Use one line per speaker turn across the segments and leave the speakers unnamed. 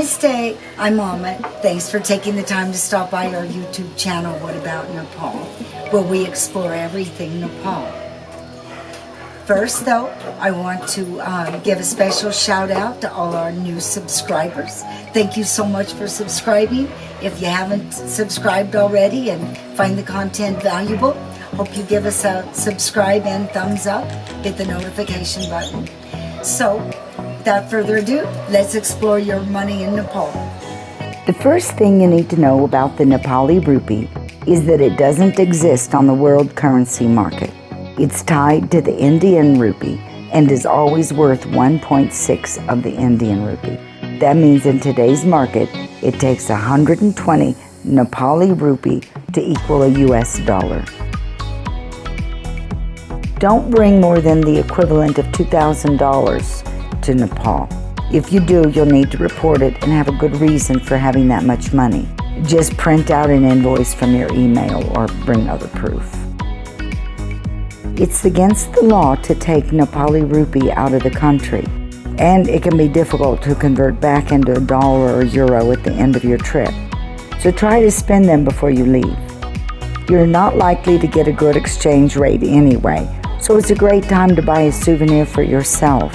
Namaste, I'm Amit. Thanks for taking the time to stop by our YouTube channel, What About Nepal, where we explore everything Nepal. First, though, I want to give a special shout out to all our new subscribers. Thank you so much for subscribing. If you haven't subscribed already and find the content valuable, hope you give us a subscribe and thumbs up. Hit the notification button. So, without further ado, let's explore your money in Nepal.
The first thing you need to know about the Nepali rupee is that it doesn't exist on the world currency market. It's tied to the Indian rupee and is always worth 1.6 of the Indian rupee. That means in today's market, it takes 120 Nepali rupee to equal a US dollar. Don't bring more than the equivalent of $2,000 to Nepal. If you do, you'll need to report it and have a good reason for having that much money. Just print out an invoice from your email or bring other proof. It's against the law to take Nepali rupee out of the country, and it can be difficult to convert back into a dollar or euro at the end of your trip. So try to spend them before you leave. You're not likely to get a good exchange rate anyway, so it's a great time to buy a souvenir for yourself.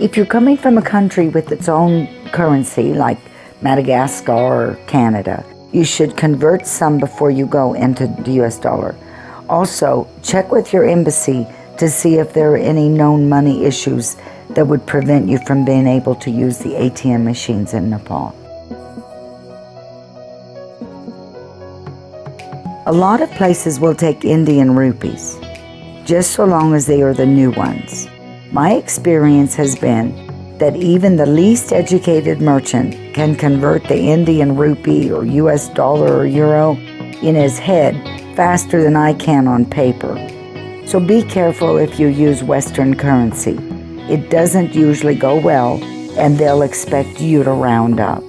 If you're coming from a country with its own currency, like Madagascar or Canada, you should convert some before you go into the US dollar. Also, check with your embassy to see if there are any known money issues that would prevent you from being able to use the ATM machines in Nepal. A lot of places will take Indian rupees, just so long as they are the new ones. My experience has been that even the least educated merchant can convert the Indian rupee or US dollar or euro in his head faster than I can on paper. So be careful if you use Western currency. It doesn't usually go well, and they'll expect you to round up.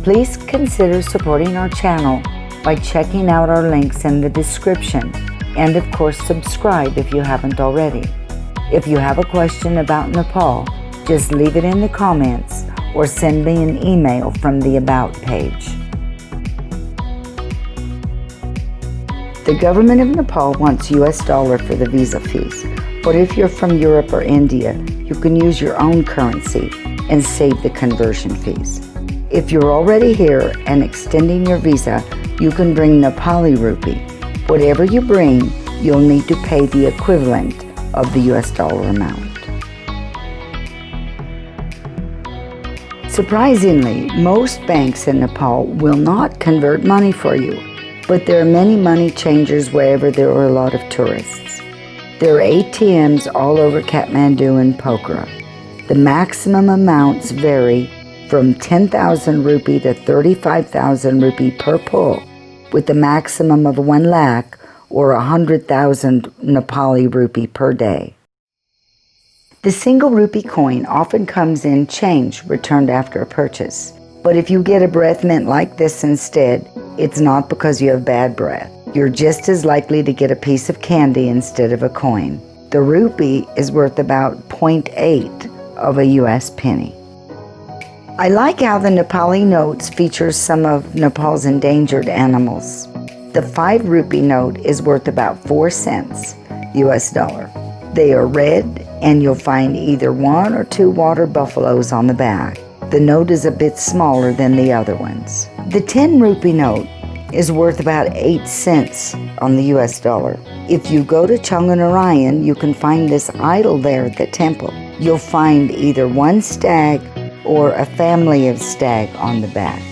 Please consider supporting our channel by checking out our links in the description. And of course, subscribe if you haven't already. If you have a question about Nepal, just leave it in the comments or send me an email from the About page. The government of Nepal wants US dollar for the visa fees, but if you're from Europe or India, you can use your own currency and save the conversion fees. If you're already here and extending your visa, you can bring Nepali rupee. Whatever you bring, you'll need to pay the equivalent of the US dollar amount. Surprisingly, most banks in Nepal will not convert money for you, but there are many money changers wherever there are a lot of tourists. There are ATMs all over Kathmandu and Pokhara. The maximum amounts vary from 10,000 rupee to 35,000 rupee per pull, with a maximum of 1 lakh or 100,000 Nepali rupee per day. The single rupee coin often comes in change returned after a purchase. But if you get a breath mint like this instead, it's not because you have bad breath. You're just as likely to get a piece of candy instead of a coin. The rupee is worth about 0.8 of a US penny. I like how the Nepali notes feature some of Nepal's endangered animals. The 5 rupee note is worth about 4 cents US dollar. They are red, and you'll find either 1 or 2 water buffaloes on the back. The note is a bit smaller than the other ones. The 10 rupee note is worth about 8 cents on the US dollar. If you go to Changanarayan, you can find this idol there at the temple. You'll find either 1 stag or a family of stag on the back.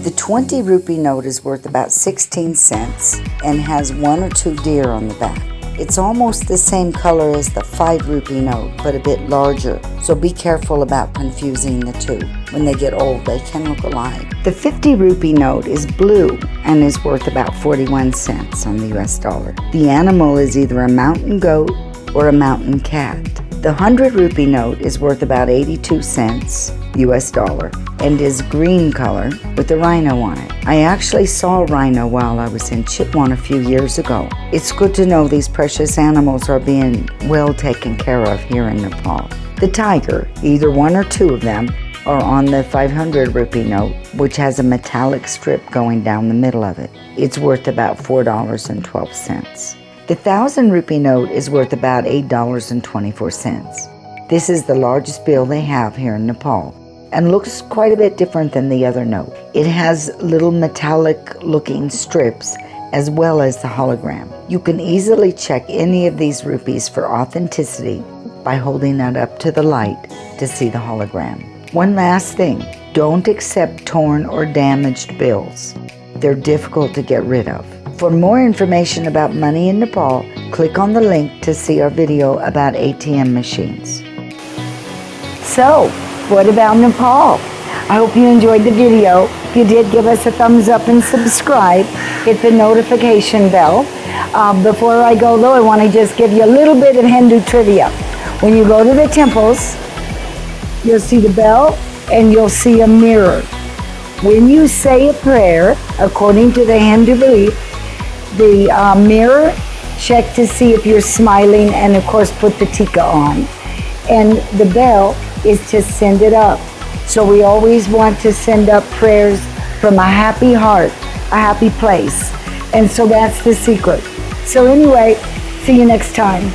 The 20 rupee note is worth about 16 cents and has 1 or 2 deer on the back. It's almost the same color as the 5 rupee note, but a bit larger, so be careful about confusing the two. When they get old, they can look alike. The 50 rupee note is blue and is worth about 41 cents on the US dollar. The animal is either a mountain goat or a mountain cat. The 100 rupee note is worth about 82 cents US dollar and is green color with a rhino on it. I actually saw a rhino while I was in Chitwan a few years ago. It's good to know these precious animals are being well taken care of here in Nepal. The tiger, either one or two of them, are on the 500 rupee note, which has a metallic strip going down the middle of it. It's worth about $4.12. The 1,000 rupee note is worth about $8.24. This is the largest bill they have here in Nepal and looks quite a bit different than the other note. It has little metallic looking strips as well as the hologram. You can easily check any of these rupees for authenticity by holding it up to the light to see the hologram. One last thing, don't accept torn or damaged bills. They're difficult to get rid of. For more information about money in Nepal, click on the link to see our video about ATM machines. So, what about Nepal? I hope you enjoyed the video. If you did, give us a thumbs up and subscribe. Hit the notification bell. Before I go though, I want to just give you a little bit of Hindu trivia. When you go to the temples, you'll see the bell and you'll see a mirror. When you say a prayer, according to the Hindu belief, the mirror, check to see if you're smiling and of course put the tika on. And the bell is to send it up. So we always want to send up prayers from a happy heart, a happy place. And so that's the secret. So anyway, see you next time.